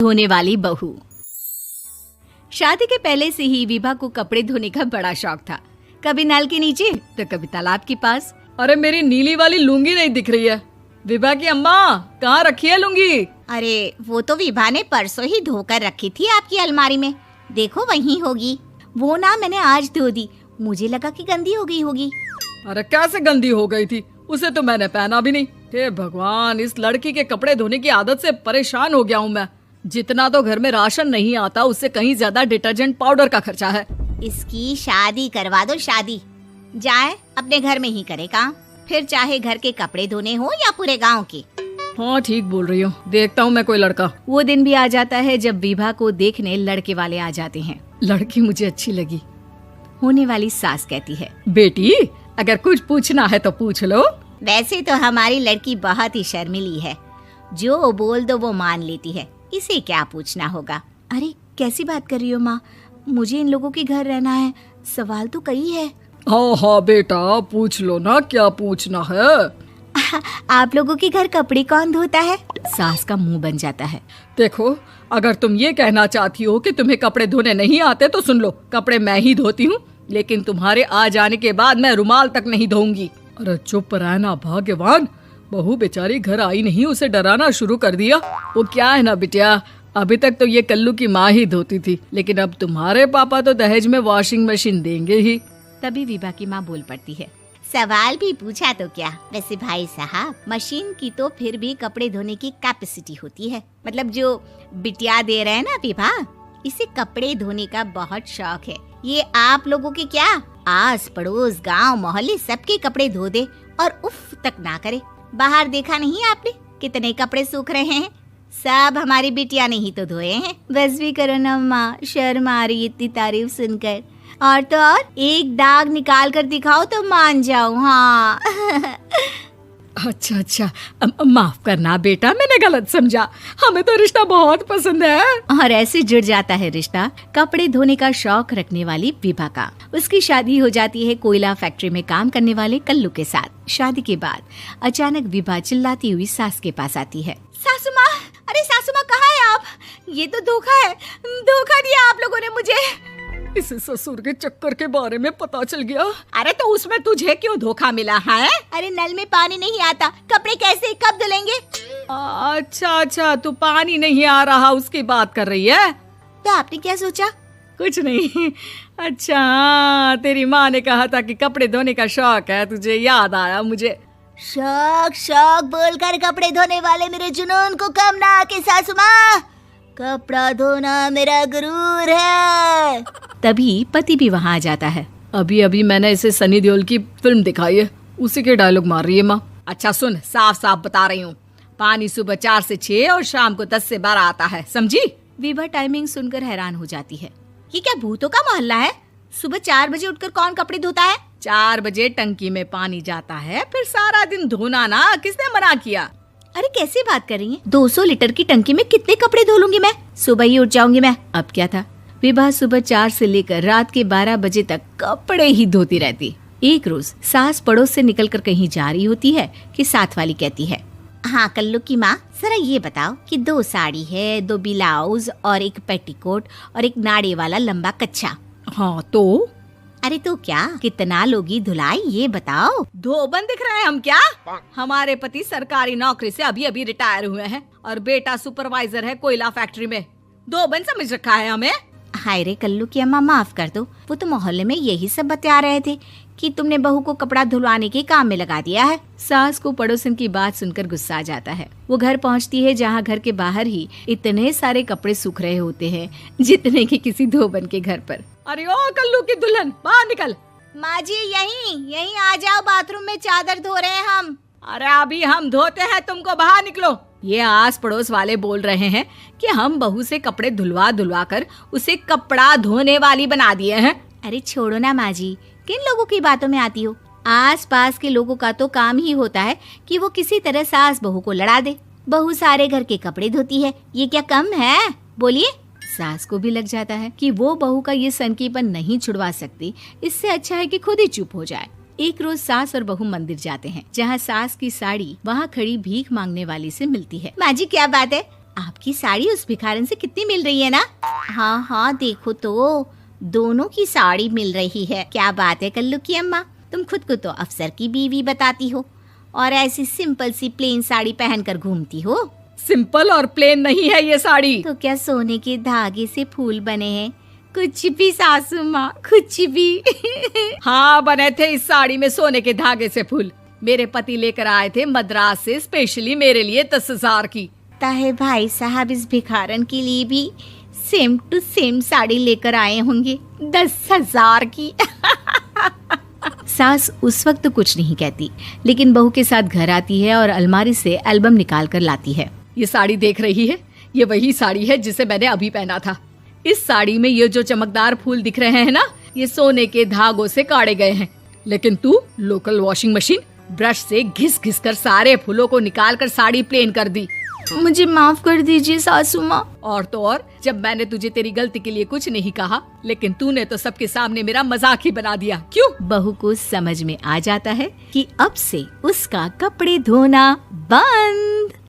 धोने वाली बहू। शादी के पहले से ही विभा को कपड़े धोने का बड़ा शौक था। कभी नल के नीचे तो कभी तालाब के पास। अरे मेरी नीली वाली लुंगी नहीं दिख रही है। विभा की अम्मा, कहाँ रखी है लुंगी? अरे वो तो विभा ने परसों ही धोकर रखी थी आपकी अलमारी में, देखो वहीं होगी। वो ना मैंने आज धो दी, मुझे लगा कि गंदी हो गई होगी। अरे कैसे गंदी हो गई थी? उसे तो मैंने पहना भी नहीं। हे भगवान, इस लड़की के कपड़े धोने की आदत से परेशान हो गया हूँ मैं। जितना तो घर में राशन नहीं आता, उससे कहीं ज्यादा डिटर्जेंट पाउडर का खर्चा है। इसकी शादी करवा दो, शादी जाए अपने घर में ही करे काम, फिर चाहे घर के कपड़े धोने हो या पूरे गांव के। हाँ ठीक बोल रही हो, देखता हूँ मैं कोई लड़का। वो दिन भी आ जाता है जब विभा को देखने लड़के वाले आ जाते हैं। लड़की मुझे अच्छी लगी। होने वाली सास कहती है, बेटी अगर कुछ पूछना है तो पूछ लो। वैसे तो हमारी लड़की बहुत ही शर्मीली है, जो बोल दो वो मान लेती है, इसे क्या पूछना होगा। अरे कैसी बात कर रही हो माँ, मुझे इन लोगों के घर रहना है, सवाल तो कई है। हाँ हाँ बेटा, पूछ लो ना, क्या पूछना है। आप लोगों के घर कपड़े कौन धोता है? सास का मुंह बन जाता है। देखो, अगर तुम ये कहना चाहती हो कि तुम्हें कपड़े धोने नहीं आते तो सुन लो, कपड़े मैं ही धोती हूँ, लेकिन तुम्हारे आ जाने के बाद मैं रुमाल तक नहीं धोऊंगी। अरे चुप रहना भाग्यवान, बहू बेचारी घर आई नहीं, उसे डराना शुरू कर दिया। वो क्या है ना बिटिया, अभी तक तो ये कल्लू की माँ ही धोती थी, लेकिन अब तुम्हारे पापा तो दहेज में वॉशिंग मशीन देंगे ही। तभी विभा की माँ बोल पड़ती है, सवाल भी पूछा तो क्या। वैसे भाई साहब, मशीन की तो फिर भी कपड़े धोने की कैपेसिटी होती है। मतलब जो बिटिया दे रहे हैं ना विभा, इसे कपड़े धोने का बहुत शौक है। ये आप लोगों के क्या, आस पड़ोस गांव मोहल्ले सबके कपड़े धो दे और उफ तक ना करे। बाहर देखा नहीं आपने कितने कपड़े सूख रहे हैं, सब हमारी बिटिया ने ही तो धोए हैं। बस भी करो ना माँ, शर्म आ रही इतनी तारीफ सुनकर। और तो और एक दाग निकाल कर दिखाओ तो मान जाऊं। हाँ अच्छा अच्छा, माफ करना बेटा, मैंने गलत समझा। हमें तो रिश्ता बहुत पसंद है। और ऐसे जुड़ जाता है रिश्ता कपड़े धोने का शौक रखने वाली विभा का। उसकी शादी हो जाती है कोयला फैक्ट्री में काम करने वाले कल्लू के साथ। शादी के बाद अचानक विभा चिल्लाती हुई सास के पास आती है। सासू माँ, अरे सासू माँ कहाँ है आप? ये तो धोखा है, धोखा दिया आप लोगों ने मुझे। इसे ससुर के चक्कर के बारे में पता चल गया। अरे तो उसमें तुझे क्यों धोखा मिला है? अरे नल में पानी नहीं आता, कपड़े कैसे कब धुलेंगे? अच्छा अच्छा, तू पानी नहीं आ रहा उसकी बात कर रही है। तो आपने क्या सोचा? कुछ नहीं। अच्छा, तेरी माँ ने कहा था कि कपड़े धोने का शौक है तुझे, याद आया मुझे। शौक शौक बोलकर कपड़े धोने वाले मेरे जुनून को कम ना आके सासू माँ, कपड़ा धोना मेरा गुरूर है। तभी पति भी वहाँ आ जाता है। अभी अभी मैंने इसे सनी देओल की फिल्म दिखाई है, उसी के डायलॉग मार रही है माँ। अच्छा सुन, साफ साफ बता रही हूँ, पानी सुबह 4 से 6 और शाम को 10 से 12 आता है, समझी? विभा टाइमिंग सुनकर हैरान हो जाती है। ये क्या भूतों का मोहल्ला है? सुबह 4 बजे उठकर कौन कपड़े धोता है? 4 बजे टंकी में पानी जाता है, फिर सारा दिन धोना ना, किसने मना किया? अरे कैसी बात कर रही हैं? 200 लीटर की टंकी में कितने कपड़े धो लूंगी मैं, सुबह ही उठ जाऊंगी मैं। अब क्या था, विभा सुबह 4 से लेकर रात के 12 बजे तक कपड़े ही धोती रहती। एक रोज सास पड़ोस से निकलकर कहीं जा रही होती है कि साथ वाली कहती है, हाँ कल्लू की माँ, जरा ये बताओ कि 2 साड़ी है, 2 ब्लाउज और एक पेटीकोट और एक नाड़े वाला लंबा कच्छा। हाँ तो? अरे तो क्या, कितना लोगी धुलाई ये बताओ। धोबन दिख रहे हैं हम क्या? हमारे पति सरकारी नौकरी से अभी अभी रिटायर हुए हैं और बेटा सुपरवाइजर है कोयला फैक्ट्री में। धोबन समझ रखा है हमें। हाय रे कल्लू की अम्मा, माफ कर दो, वो तो मोहल्ले में यही सब बता रहे थे कि तुमने बहू को कपड़ा धुलवाने के काम में लगा दिया है। सास को पड़ोसन की बात सुनकर गुस्सा आ जाता है। वो घर पहुंचती है जहां घर के बाहर ही इतने सारे कपड़े सूख रहे होते हैं जितने कि किसी धोबन के घर पर। अरे ओ कल्लू की दुल्हन, बाहर निकल। माँ जी यहीं आ जाओ, बाथरूम में चादर धो रहे हैं हम। अरे अभी हम धोते हैं, तुमको बाहर निकलो। ये आस पड़ोस वाले बोल रहे हैं कि हम बहू से कपड़े धुलवा धुलवा कर उसे कपड़ा धोने वाली बना दिए हैं। अरे छोड़ो ना माँ जी, किन लोगों की बातों में आती हो? आस पास के लोगों का तो काम ही होता है कि वो किसी तरह सास बहू को लड़ा दे। बहू सारे घर के कपड़े धोती है, ये क्या कम है? बोलिए। सास को भी लग जाता है कि वो बहू का ये सनकीपन नहीं छुड़वा सकती, इससे अच्छा है कि खुद ही चुप हो जाए। एक रोज सास और बहू मंदिर जाते हैं, जहाँ सास की साड़ी वहाँ खड़ी भीख मांगने वाली से मिलती है। माँ जी क्या बात है, आपकी साड़ी उस भिखारन से कितनी मिल रही है ना? हाँ हाँ देखो तो, दोनों की साड़ी मिल रही है। क्या बात है कल्लू की अम्मा, तुम खुद को तो अफसर की बीवी बताती हो और ऐसी सिंपल सी प्लेन साड़ी पहनकर घूमती हो। सिंपल और प्लेन नहीं है ये साड़ी। तो क्या सोने के धागे से फूल बने हैं? कुछ भी सासू माँ, कुछ भी। हाँ बने थे इस साड़ी में सोने के धागे से फूल। मेरे पति लेकर आए थे मद्रास से स्पेशली मेरे लिए 10,000 की। ताहे भाई साहब इस भिखारन के लिए भी सेम टू सेम साड़ी लेकर आए होंगे 10,000 की। सास उस वक्त तो कुछ नहीं कहती, लेकिन बहू के साथ घर आती है और अलमारी से एल्बम निकाल कर लाती है। ये साड़ी देख रही है, ये वही साड़ी है जिसे मैंने अभी पहना था। इस साड़ी में ये जो चमकदार फूल दिख रहे हैं ना, ये सोने के धागों से काढ़े गए हैं। लेकिन तू लोकल वॉशिंग मशीन ब्रश से घिस घिस कर सारे फूलों को निकाल कर साड़ी प्लेन कर दी। मुझे माफ कर दीजिए सासू माँ। और तो और, जब मैंने तुझे तेरी गलती के लिए कुछ नहीं कहा, लेकिन तूने तो सबके सामने मेरा मजाक ही बना दिया। क्यों? बहू को समझ में आ जाता है कि अब से उसका कपड़े धोना बंद।